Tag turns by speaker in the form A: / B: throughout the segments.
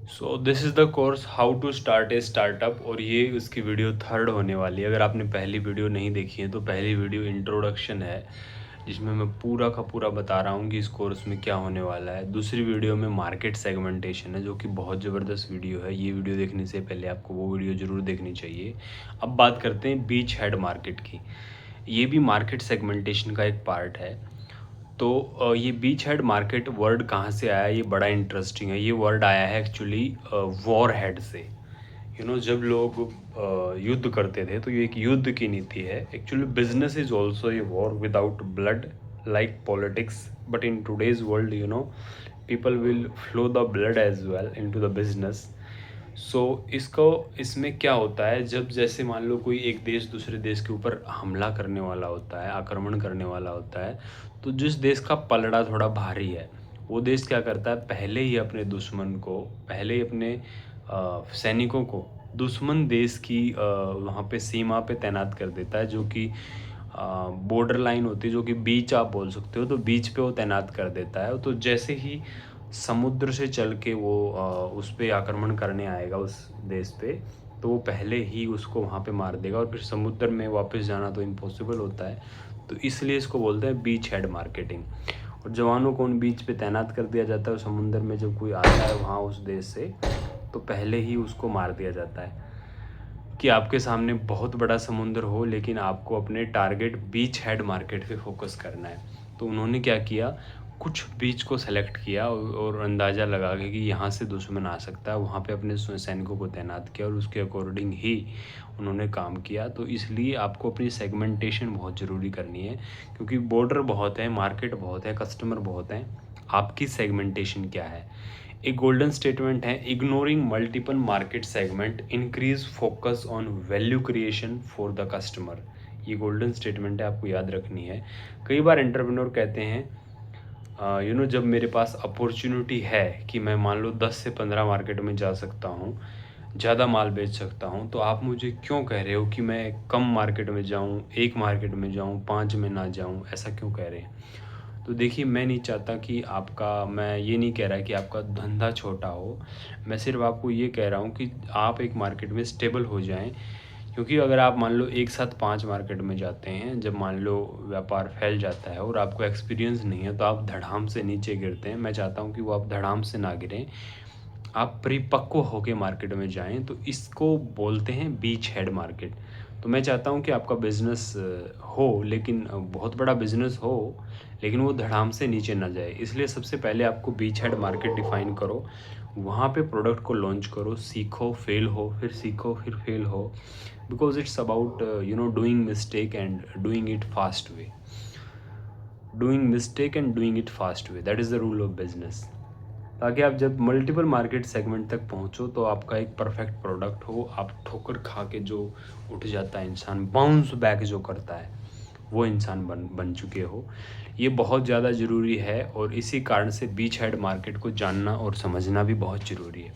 A: So this is the course how to start a startup, और ये उसकी video third होने वाली है। अगर आपने पहली वीडियो नहीं देखी है तो पहली वीडियो इंट्रोडक्शन है, जिसमें मैं पूरा का पूरा बता रहा हूँ कि इस कोर्स में क्या होने वाला है। दूसरी वीडियो में मार्केट सेगमेंटेशन है, जो कि बहुत ज़बरदस्त वीडियो है। ये वीडियो देखने से पहले आपको वो वीडियो ज़रूर देखनी चाहिए। अब बात करते हैं बीच हेड मार्केट की। ये भी मार्केट सेगमेंटेशन का एक पार्ट है। तो ये बीच हेड मार्केट वर्ड कहाँ से आया, ये बड़ा इंटरेस्टिंग है। ये वर्ड आया है एक्चुअली वॉर हेड से। जब लोग युद्ध करते थे, तो ये एक युद्ध की नीति है। Actually business is also a war without blood, like politics, but in today's world people will flow the blood as well into the business. So इसको इसमें क्या होता है, जब जैसे मान लो कोई एक देश दूसरे देश के ऊपर हमला करने वाला होता है, आक्रमण करने वाला होता है, तो जिस देश का पलड़ा थोड़ा भारी है, वो देश क्या करता है, पहले ही अपने दुश्मन को, पहले ही अपने सैनिकों को दुश्मन देश की वहाँ पे सीमा पे तैनात कर देता है, जो कि बॉर्डर लाइन होती है, जो कि बीच आप बोल सकते हो। तो बीच पे वो तैनात कर देता है। तो जैसे ही समुद्र से चल के वो उस पे आक्रमण करने आएगा उस देश पे, तो वो पहले ही उसको वहाँ पे मार देगा, और फिर समुद्र में वापस जाना तो इम्पॉसिबल होता है। तो इसलिए इसको बोलते हैं बीच हेड मार्केटिंग। और जवानों को उन बीच पे तैनात कर दिया जाता है। समुद्र में जब कोई आता है वहाँ उस देश से, तो पहले ही उसको मार दिया जाता है कि आपके सामने बहुत बड़ा समुंदर हो, लेकिन आपको अपने टारगेट बीच हेड मार्केट पे फोकस करना है। तो उन्होंने क्या किया, कुछ बीच को सेलेक्ट किया और अंदाज़ा लगा के कि यहाँ से दुश्मन आ सकता है, वहाँ पे अपने सैनिकों को तैनात किया, और उसके अकॉर्डिंग ही उन्होंने काम किया। तो इसलिए आपको अपनी सेगमेंटेशन बहुत ज़रूरी करनी है, क्योंकि बॉर्डर बहुत है, मार्केट बहुत है, कस्टमर बहुत हैं। आपकी सेगमेंटेशन क्या है? एक गोल्डन स्टेटमेंट है, ignoring multiple market segment increase focus on value creation for the customer. ये गोल्डन स्टेटमेंट है, आपको याद रखनी है। कई बार एंटरप्रेन्योर कहते हैं जब मेरे पास अपॉर्चुनिटी है कि मैं मान लो 10 से 15 मार्केट में जा सकता हूँ, ज़्यादा माल बेच सकता हूँ, तो आप मुझे क्यों कह रहे हो कि मैं कम मार्केट में जाऊँ, एक मार्केट में जाऊँ, 5 में ना जाऊँ, ऐसा क्यों कह रहे हैं? तो देखिए, मैं नहीं चाहता कि मैं ये नहीं कह रहा कि आपका धंधा छोटा हो। मैं सिर्फ आपको ये कह रहा हूँ कि आप एक मार्केट में स्टेबल हो जाएं। क्योंकि अगर आप मान लो एक साथ 5 मार्केट में जाते हैं, जब मान लो व्यापार फैल जाता है और आपको एक्सपीरियंस नहीं है, तो आप धड़ाम से नीचे गिरते हैं। मैं चाहता हूँ कि वो आप धड़ाम से ना गिरें, आप परिपक्व होके मार्केट में जाएं। तो इसको बोलते हैं बीच हेड मार्केट। तो मैं चाहता हूँ कि आपका बिज़नेस हो, लेकिन बहुत बड़ा बिज़नेस हो, लेकिन वो धड़ाम से नीचे ना जाए। इसलिए सबसे पहले आपको बीच हेड मार्केट डिफ़ाइन करो, वहाँ पे प्रोडक्ट को लॉन्च करो, सीखो, फेल हो, फिर सीखो, फिर फेल हो। Because it's about doing mistake and doing it fast way. Doing mistake and doing it fast way, that is the rule of business. ताकि आप जब मल्टीपल मार्केट सेगमेंट तक पहुंचो, तो आपका एक परफेक्ट प्रोडक्ट हो। आप ठोकर खा के जो उठ जाता है इंसान, बाउंस बैक जो करता है, वो इंसान बन चुके हो। ये बहुत ज़्यादा ज़रूरी है, और इसी कारण से बीच हेड मार्केट को जानना और समझना भी बहुत ज़रूरी है।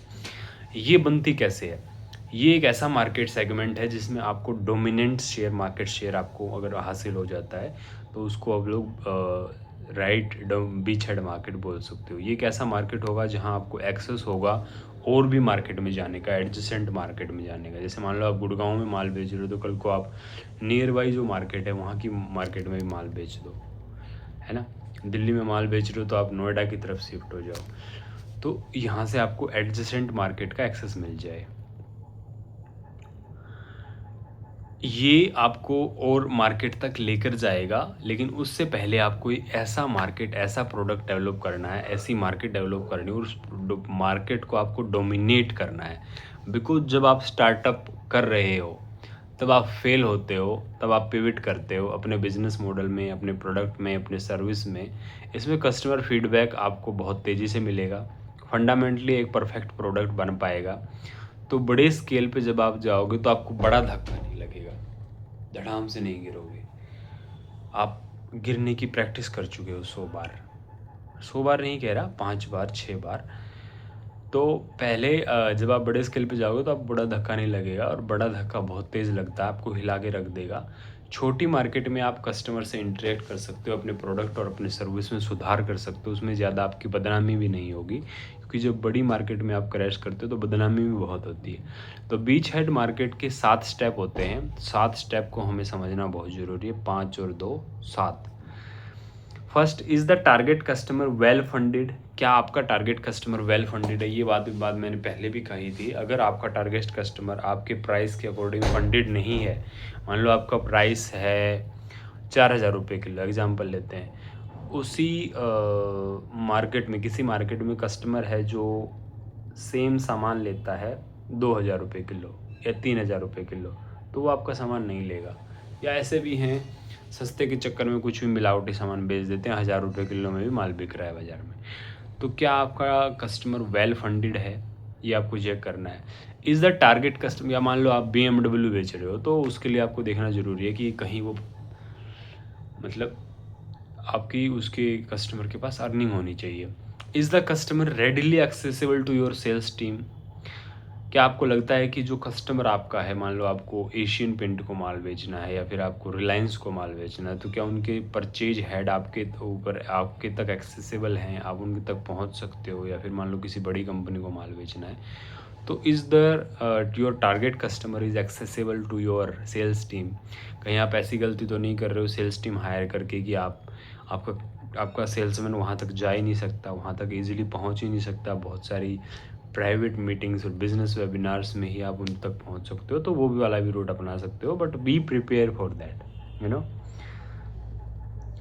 A: ये बनती कैसे है? ये एक ऐसा मार्केट सेगमेंट है जिसमें आपको डोमिनेंट शेयर, मार्केट शेयर आपको अगर हासिल हो जाता है, तो उसको आप लोग राइट बीच हेड मार्केट बोल सकते हो। ये एक ऐसा मार्केट होगा जहां आपको एक्सेस होगा और भी मार्केट में जाने का, एडजेसेंट मार्केट में जाने का। जैसे मान लो आप गुड़गांव में माल बेच रहे हो, तो कल को आप नियर बाई जो मार्केट है वहाँ की मार्केट में भी माल बेच दो, है ना। दिल्ली में माल बेच रहे हो, तो आप नोएडा की तरफ शिफ्ट हो जाओ, तो यहाँ से आपको एडजेसेंट मार्केट का एक्सेस मिल जाए। ये आपको और मार्केट तक लेकर जाएगा, लेकिन उससे पहले आपको ऐसा मार्केट, ऐसा प्रोडक्ट डेवलप करना है, ऐसी मार्केट डेवलप करनी है, और उस मार्केट को आपको डोमिनेट करना है। बिकॉज जब आप स्टार्टअप कर रहे हो, तब आप फेल होते हो, तब आप पिविट करते हो अपने बिजनेस मॉडल में, अपने प्रोडक्ट में, अपने सर्विस में। इसमें कस्टमर फीडबैक आपको बहुत तेज़ी से मिलेगा, फंडामेंटली एक परफेक्ट प्रोडक्ट बन पाएगा। तो बड़े स्केल पे जब आप जाओगे, तो आपको बड़ा धक्का नहीं लगेगा, धड़ाम से नहीं गिरोगे। आप गिरने की प्रैक्टिस कर चुके हो 100 बार, 100 बार नहीं कह रहा, 5 बार, 6 बार। तो पहले जब आप बड़े स्केल पे जाओगे, तो आप बड़ा धक्का नहीं लगेगा, और बड़ा धक्का बहुत तेज़ लगता है, आपको हिला के रख देगा। छोटी मार्केट में आप कस्टमर से इंटरेक्ट कर सकते हो, अपने प्रोडक्ट और अपने सर्विस में सुधार कर सकते हो, उसमें ज़्यादा आपकी बदनामी भी नहीं होगी, क्योंकि जब बड़ी मार्केट में आप क्रैश करते हो तो बदनामी भी बहुत होती है। तो बीच हेड मार्केट के 7 स्टेप होते हैं, 7 स्टेप को हमें समझना बहुत ज़रूरी है। 5 और 2 7। First, is the target customer well funded. क्या आपका टारगेट कस्टमर वेल फंडेड है? ये बात मैंने पहले भी कही थी। अगर आपका टारगेट कस्टमर आपके प्राइस के अकॉर्डिंग फंडेड नहीं है, मान लो आपका प्राइस है 4,000 रुपये किलो, एग्जाम्पल लेते हैं, उसी मार्केट में, किसी मार्केट में कस्टमर है जो सेम सामान लेता है 2,000 रुपये किलो या 3,000 रुपये किलो, तो वो आपका सामान नहीं लेगा। या ऐसे भी हैं, सस्ते के चक्कर में कुछ भी मिलावटी सामान बेच देते हैं, 1,000 रुपये किलो में भी माल बिक रहा है बाज़ार में। तो क्या आपका कस्टमर वेल फंडेड है, ये आपको चेक करना है। इज़ द टारगेट कस्टमर, या मान लो आप BMW बेच रहे हो, तो उसके लिए आपको देखना ज़रूरी है कि कहीं वो, मतलब आपकी उसके कस्टमर के पास अर्निंग होनी चाहिए। Is the customer readily accessible to your sales team. क्या आपको लगता है कि जो कस्टमर आपका है, मान लो आपको एशियन पेंट को माल बेचना है या फिर आपको रिलायंस को माल बेचना है, तो क्या उनके परचेज हेड आपके ऊपर, आपके तक एक्सेसिबल हैं, आप उनके तक पहुंच सकते हो? या फिर मान लो किसी बड़ी कंपनी को माल बेचना है, तो is the your target customer is accessible to your sales team. कहीं आप ऐसी गलती तो नहीं कर रहे हो सेल्स टीम हायर करके कि आपका सेल्समैन वहाँ तक जा ही नहीं सकता, वहाँ तक ईजिली पहुँच ही नहीं सकता। बहुत सारी प्राइवेट मीटिंग्स और बिजनेस वेबिनार्स में ही आप उन तक पहुँच सकते हो, तो वो भी वाला भी रूट अपना सकते हो, but be prepare for that,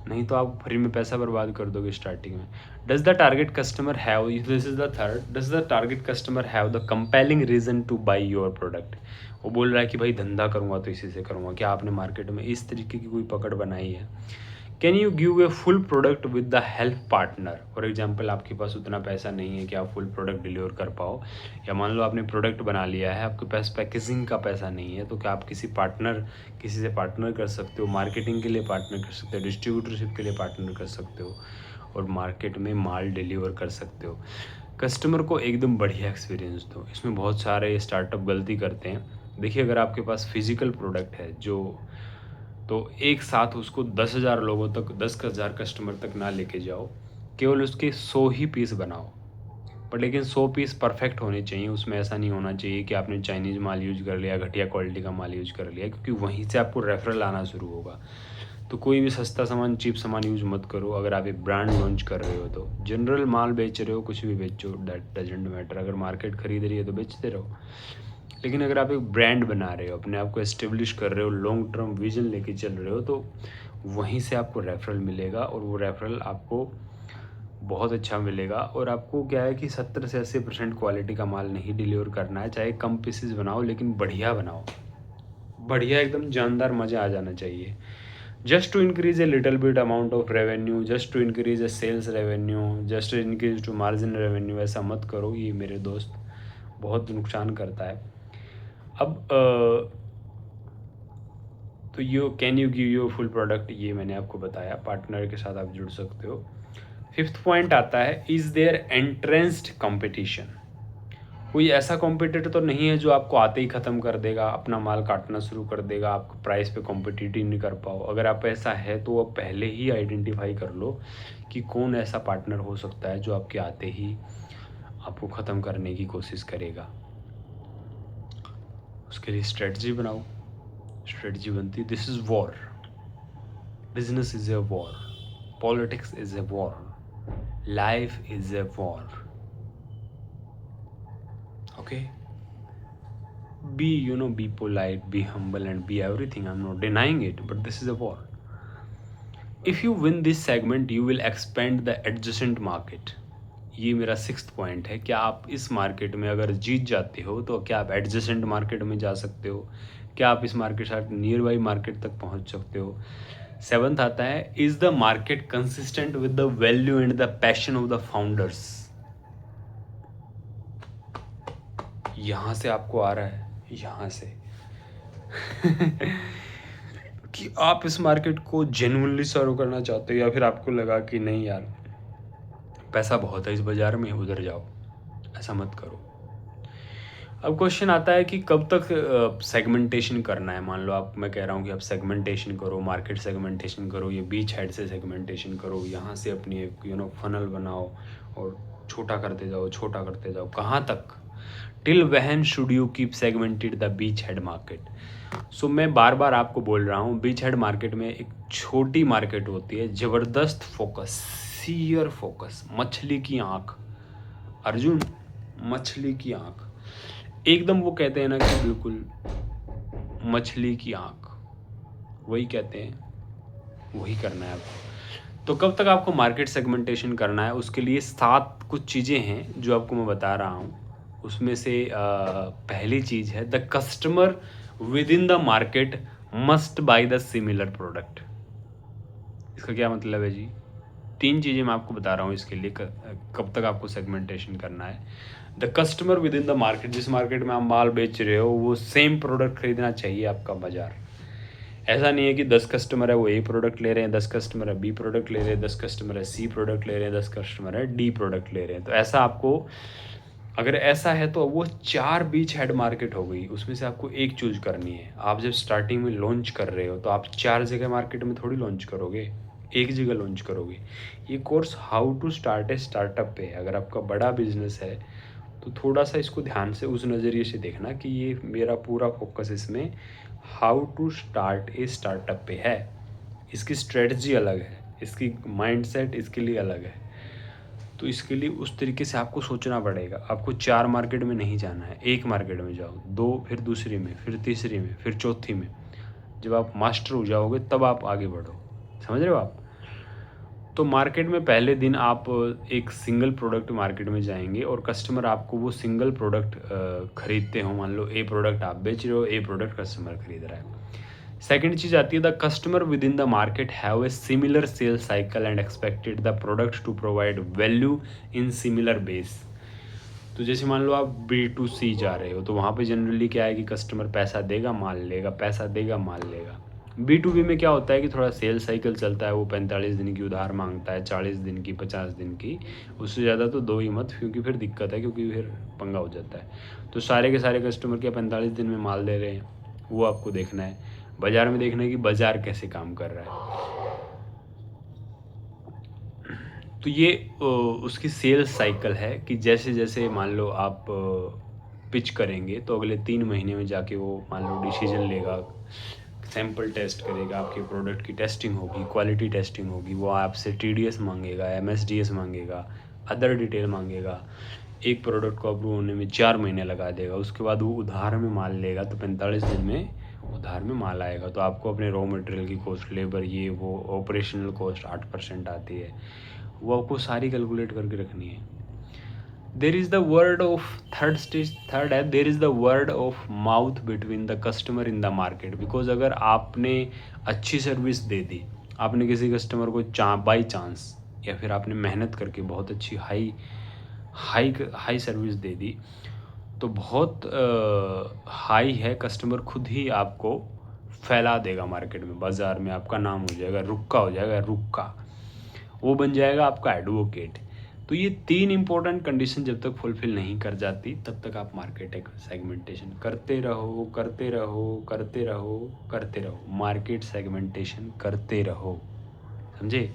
A: नहीं तो आप फ्री में पैसा बर्बाद कर दोगे स्टार्टिंग में। Does the target customer have, this is the third, does the target customer have the compelling reason to buy your product. वो बोल रहा है कि भाई धंधा करूँगा तो इसी से करूँगा। क्या आपने मार्केट में इस तरीके की कोई पकड़ बनाई है? Can you give a full product with the help partner. For example, आपके पास उतना पैसा नहीं है कि आप फुल प्रोडक्ट डिलीवर कर पाओ, या मान लो आपने प्रोडक्ट बना लिया है, आपके पास पैकेजिंग का पैसा नहीं है, तो क्या आप किसी से पार्टनर कर सकते हो? मार्केटिंग के लिए पार्टनर कर सकते हो, डिस्ट्रीब्यूटरशिप के लिए पार्टनर कर सकते हो, और मार्केट में माल डिलीवर कर सकते हो। कस्टमर को एकदम बढ़िया एक्सपीरियंस दो। इसमें बहुत सारे स्टार्टअप गलती करते हैं। देखिए, अगर आपके पास फिजिकल प्रोडक्ट है तो एक साथ उसको 10,000 लोगों तक, 10,000 कस्टमर तक ना लेके जाओ, केवल उसके 100 ही पीस बनाओ। पर लेकिन 100 पीस परफेक्ट होने चाहिए। उसमें ऐसा नहीं होना चाहिए कि आपने चाइनीज़ माल यूज कर लिया, घटिया क्वालिटी का माल यूज कर लिया, क्योंकि वहीं से आपको रेफरल आना शुरू होगा। तो कोई भी सस्ता सामान, चीप सामान यूज मत करो। अगर आप एक ब्रांड लॉन्च कर रहे हो तो जनरल माल बेच रहे हो, कुछ भी बेचो, दैट डजेंट मैटर। अगर मार्केट खरीद रही है तो बेचते रहो। लेकिन अगर आप एक ब्रांड बना रहे हो, अपने आप को एस्टेब्लिश कर रहे हो, लॉन्ग टर्म विजन लेके चल रहे हो, तो वहीं से आपको रेफरल मिलेगा, और वो रेफरल आपको बहुत अच्छा मिलेगा। और आपको क्या है कि 70 से 80% क्वालिटी का माल नहीं डिलीवर करना है। चाहे कम पीसेस बनाओ, लेकिन बढ़िया बनाओ, बढ़िया, एकदम जानदार, मज़ा आ जाना चाहिए। Just to increase a little bit amount of revenue, just to increase a sales revenue, just to increase to margin revenue, ऐसा मत करो। ये मेरे दोस्त बहुत नुकसान करता है। अब तो can you give your full product, ये मैंने आपको बताया। पार्टनर के साथ आप जुड़ सकते हो। 5th पॉइंट आता है, इज़ देयर एंट्रेंस्ड कंपटीशन। कोई ऐसा कॉम्पिटिटर तो नहीं है जो आपको आते ही ख़त्म कर देगा, अपना माल काटना शुरू कर देगा, आपको प्राइस पे कॉम्पिटिटिव नहीं कर पाओ। अगर आप ऐसा है तो आप पहले ही आइडेंटिफाई कर लो कि कौन ऐसा पार्टनर हो सकता है जो आपके आते ही आपको ख़त्म करने की कोशिश करेगा। उसके लिए स्ट्रेटजी बनाओ। स्ट्रेटजी बनती है, this is war, business is a war, politics is a war, life is a war. Okay, be polite, be humble, and be everything. I'm not denying it, but this is a war. If you win this segment, you will expand the adjacent market. ये मेरा 6th point है। क्या आप इस market में अगर जीत जाते हो तो क्या आप एडजेसेंट मार्केट में जा सकते हो? क्या आप इस मार्केट से नियर बाई मार्केट तक पहुंच सकते हो? 7th आता है, is the market consistent with the value and the passion of the founders. यहां से आपको आ रहा है, यहां से कि आप इस मार्केट को जेन्युइनली सर्व करना चाहते हो, या फिर आपको लगा कि नहीं यार पैसा बहुत है इस बाज़ार में, उधर जाओ। ऐसा मत करो। अब क्वेश्चन आता है कि कब तक सेगमेंटेशन करना है। मान लो मैं कह रहा हूँ कि आप सेगमेंटेशन करो, मार्केट सेगमेंटेशन करो, ये बीच हेड से सेगमेंटेशन करो, यहाँ से अपनी एक फनल बनाओ और छोटा करते जाओ, छोटा करते जाओ, कहाँ तक? Till when should you keep segmented the beachhead market? So मैं बार बार आपको बोल रहा हूँ, बीच हेड मार्केट में एक छोटी मार्केट होती है, ज़बरदस्त फोकस, सीयर फोकस, मछली की आँख। अर्जुन, मछली की आँख, एकदम वो कहते हैं ना कि बिल्कुल मछली की आँख, वही कहते हैं, वही करना है आपको। तो कब तक आपको मार्केट सेगमेंटेशन करना है, उसके लिए 7 कुछ चीज़ें हैं जो आपको मैं बता रहा हूँ। उसमें से पहली चीज़ है, the customer within the market must by the similar product. इसका क्या मतलब है जी? 3 चीज़ें मैं आपको बता रहा हूँ इसके लिए कब तक आपको सेगमेंटेशन करना है। The customer within the market, जिस मार्केट में आप माल बेच रहे हो वो सेम प्रोडक्ट खरीदना चाहिए आपका बाजार। ऐसा नहीं है कि 10 कस्टमर है वो ए प्रोडक्ट ले रहे हैं, 10 कस्टमर है बी प्रोडक्ट ले रहे हैं, 10 कस्टमर है सी प्रोडक्ट ले रहे हैं, 10 कस्टमर है डी प्रोडक्ट ले रहे हैं। तो ऐसा आपको, अगर ऐसा है तो वो 4 बीच हेड मार्केट हो गई, उसमें से आपको एक चूज करनी है। आप जब स्टार्टिंग में लॉन्च कर रहे हो तो आप 4 जगह मार्केट में थोड़ी लॉन्च करोगे, एक जगह लॉन्च करोगे। ये course how to start a startup पे है। अगर आपका बड़ा बिजनेस है तो थोड़ा सा इसको ध्यान से उस नज़रिए से देखना कि ये मेरा पूरा फोकस इसमें how to start a startup पे है। इसकी स्ट्रेटजी अलग है, इसकी माइंडसेट इसके लिए अलग है। तो इसके लिए उस तरीके से आपको सोचना पड़ेगा। आपको 4 मार्केट में नहीं जाना है, एक मार्केट में जाओ, 2 फिर दूसरी में, फिर तीसरी में, फिर चौथी में। जब आप मास्टर हो जाओगे तब आप आगे बढ़ो। समझ रहे हो आप? तो मार्केट में पहले दिन आप एक सिंगल प्रोडक्ट मार्केट में जाएंगे और कस्टमर आपको वो सिंगल प्रोडक्ट खरीदते हो। मान लो ए प्रोडक्ट आप बेच रहे हो, ए प्रोडक्ट कस्टमर खरीद रहा है। सेकंड चीज़ आती है, the customer within the market have a similar sale cycle and expected the product to provide value in similar base. तो जैसे मान लो आप B2C जा रहे हो तो वहाँ पे जनरली क्या है कि कस्टमर पैसा देगा माल लेगा, पैसा देगा माल लेगा। B2B में क्या होता है कि थोड़ा सेल साइकिल चलता है, वो 45 दिन की उधार मांगता है, 40 दिन की, 50 दिन की। उससे ज़्यादा तो दो ही मत, क्योंकि फिर दिक्कत है, क्योंकि फिर पंगा हो जाता है। तो सारे के सारे कस्टमर क्या 45 दिन में माल दे रहे हैं, वो आपको देखना है। बाज़ार में देखना है कि बाज़ार कैसे काम कर रहा है। तो ये उसकी सेल्स साइकिल है कि जैसे जैसे मान लो आप पिच करेंगे तो अगले 3 महीने में जाके वो मान लो डिसीजन लेगा, सैम्पल टेस्ट करेगा, आपके प्रोडक्ट की टेस्टिंग होगी, क्वालिटी टेस्टिंग होगी, वो आपसे TDS मांगेगा, MSDS मांगेगा, अदर डिटेल मांगेगा। एक प्रोडक्ट को अप्रूव होने में 4 महीने लगा देगा। उसके बाद वो उधार में माल लेगा तो 45 दिन में उधार में माल आएगा। तो आपको अपने रॉ मटेरियल की कॉस्ट, लेबर, ये वो, ऑपरेशनल कॉस्ट 8% आती है, वो आपको सारी कैलकुलेट करके रखनी है। There is the word of third stage, third है, there is the word of mouth between the customer in the market. Because अगर आपने अच्छी सर्विस दे दी, आपने किसी कस्टमर को बाई चांस या फिर आपने मेहनत करके बहुत अच्छी हाई हाई हाई सर्विस दे दी, तो बहुत हाई है, कस्टमर खुद ही आपको फैला देगा मार्केट में, बाज़ार में आपका नाम हो जाएगा, रुक्का हो जाएगा, रुक्का, वो बन जाएगा आपका एडवोकेट। तो ये 3 इंपॉर्टेंट कंडीशन जब तक फुलफिल नहीं कर जाती तब तक आप मार्केट सेगमेंटेशन करते रहो, करते रहो, करते रहो, करते रहो, मार्केट सेगमेंटेशन करते रहो। समझे?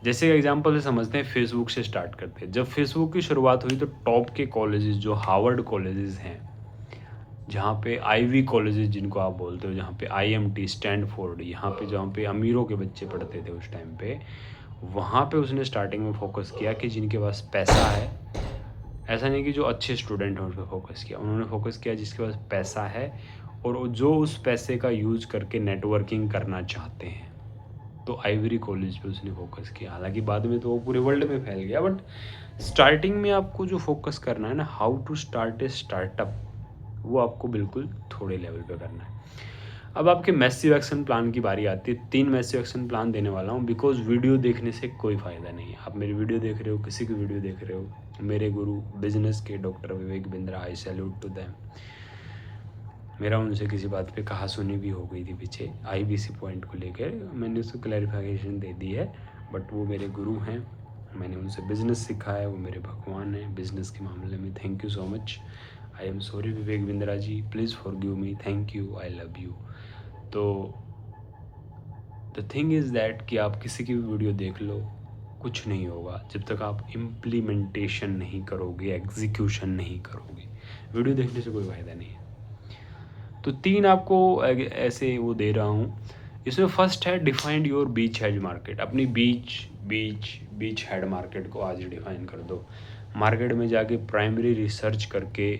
A: जैसे एग्जांपल से समझते हैं, फेसबुक से स्टार्ट करते हैं। जब फेसबुक की शुरुआत हुई तो टॉप के कॉलेजेस जो हार्वर्ड कॉलेजेस हैं, जहाँ पे आईवी कॉलेजेस जिनको आप बोलते हो, जहाँ पे IMT, स्टैनफोर्ड, यहाँ पे जहाँ पे अमीरों के बच्चे पढ़ते थे उस टाइम पे, वहाँ पे उसने स्टार्टिंग में फोकस किया कि जिनके पास पैसा है। ऐसा नहीं कि जो अच्छे स्टूडेंट हैं उस पर फोकस किया, उन्होंने फोकस किया जिसके पास पैसा है और जो उस पैसे का यूज़ करके नेटवर्किंग करना चाहते हैं। तो आइवरी कॉलेज पे उसने फोकस किया। हालांकि बाद में तो वो पूरे वर्ल्ड में फैल गया, बट स्टार्टिंग में आपको जो फोकस करना है ना, how to start a startup, वो आपको बिल्कुल थोड़े लेवल पे करना है। अब आपके मैसिव एक्शन प्लान की बारी आती है। 3 मैसिव एक्शन प्लान देने वाला हूँ, बिकॉज वीडियो देखने से कोई फ़ायदा नहीं है। आप मेरी वीडियो देख रहे हो, किसी की वीडियो देख रहे हो, मेरे गुरु बिजनेस के doctor Vivek Bindra, I salute to them. मेरा उनसे किसी बात पे कहा सुनी भी हो गई थी पीछे, IBC पॉइंट को लेकर, मैंने उसको क्लैरिफिकेशन दे दी है, बट वो मेरे गुरु हैं, मैंने उनसे बिज़नेस सीखा है, वो मेरे भगवान हैं बिज़नेस के मामले में। Thank you so much. I am sorry Vivek Bindra ji, please forgive me, thank you, I love you. तो द थिंग इज़ दैट कि आप किसी की भी वीडियो देख लो, कुछ नहीं होगा जब तक आप इम्प्लीमेंटेशन नहीं करोगे, एग्जीक्यूशन नहीं करोगे। वीडियो देखने से कोई फ़ायदा नहीं है। तो 3 आपको ऐसे वो दे रहा हूँ। इसमें फर्स्ट है defined your beach head market. अपनी बीच हेड मार्केट को आज डिफाइन कर दो। मार्केट में जाके प्राइमरी रिसर्च करके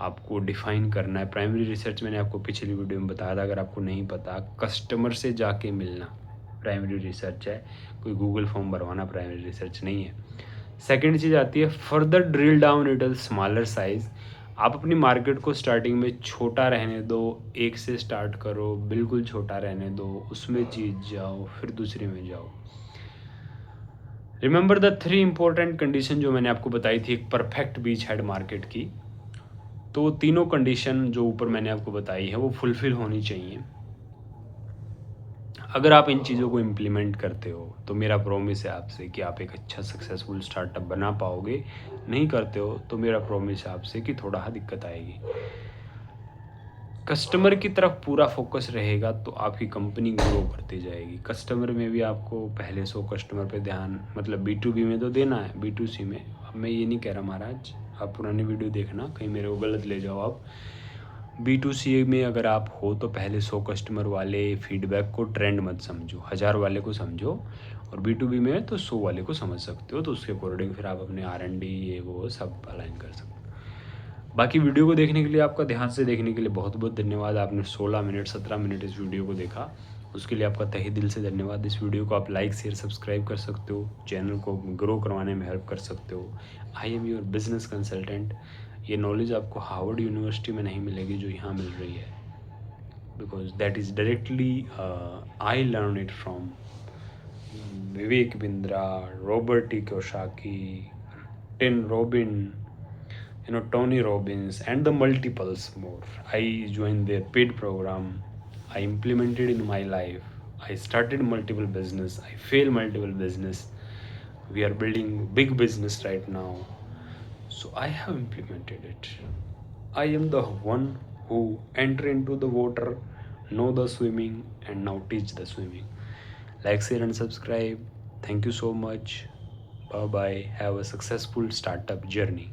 A: आपको डिफाइन करना है। प्राइमरी रिसर्च मैंने आपको पिछली वीडियो में बताया था, अगर आपको नहीं पता, कस्टमर से जाके मिलना प्राइमरी रिसर्च है। कोई गूगल फॉर्म भरवाना प्राइमरी रिसर्च नहीं है। सेकेंड चीज़ आती है further drill down it a smaller size. आप अपनी मार्केट को स्टार्टिंग में छोटा रहने दो, एक से स्टार्ट करो, बिल्कुल छोटा रहने दो, उसमें जीत जाओ, फिर दूसरे में जाओ। रिमेंबर द 3 इंपॉर्टेंट कंडीशन जो मैंने आपको बताई थी एक परफेक्ट बीच हेड मार्केट की। तो तीनों कंडीशन जो ऊपर मैंने आपको बताई है वो फुलफिल होनी चाहिए। अगर आप इन चीज़ों को इम्प्लीमेंट करते हो तो मेरा प्रॉमिस है आपसे कि आप एक अच्छा सक्सेसफुल स्टार्टअप बना पाओगे। नहीं करते हो तो मेरा प्रॉमिस है आपसे कि थोड़ा दिक्कत आएगी। कस्टमर की तरफ पूरा फोकस रहेगा तो आपकी कंपनी ग्रो करती जाएगी। कस्टमर में भी आपको पहले 100 कस्टमर पे ध्यान, मतलब B2B में तो देना है, B2C में अब मैं ये नहीं कह रहा महाराज, आप पुरानी वीडियो देखना, कहीं मेरे को गलत ले जाओ आप। B2C में अगर आप हो तो पहले 100 कस्टमर वाले फीडबैक को ट्रेंड मत समझो, 1000 वाले को समझो। और B2B में तो 100 वाले को समझ सकते हो, तो उसके अकॉर्डिंग फिर आप अपने R&D ये वो सब अलाइन कर सकते हो। बाकी वीडियो को देखने के लिए, आपका ध्यान से देखने के लिए बहुत बहुत धन्यवाद। आपने 16 मिनट 17 मिनट इस वीडियो को देखा, उसके लिए आपका तहे दिल से धन्यवाद। इस वीडियो को आप लाइक शेयर सब्सक्राइब कर सकते हो, चैनल को ग्रो करवाने में हेल्प कर सकते हो। I am your business consultant. ये नॉलेज आपको हार्वर्ड यूनिवर्सिटी में नहीं मिलेगी जो यहाँ मिल रही है, because that is directly I learn it from Vivek Bindra, Robert T Kiyosaki, tin robin, Tony Robbins, and the multiples more. I joined their paid program. I implemented in my life. I started multiple business. I failed multiple business. We are building big business right now. So I have implemented it. I am the one who enter into the water, know the swimming, and now teach the swimming. Like, share, and subscribe. Thank you so much. Bye bye. Have a successful startup journey.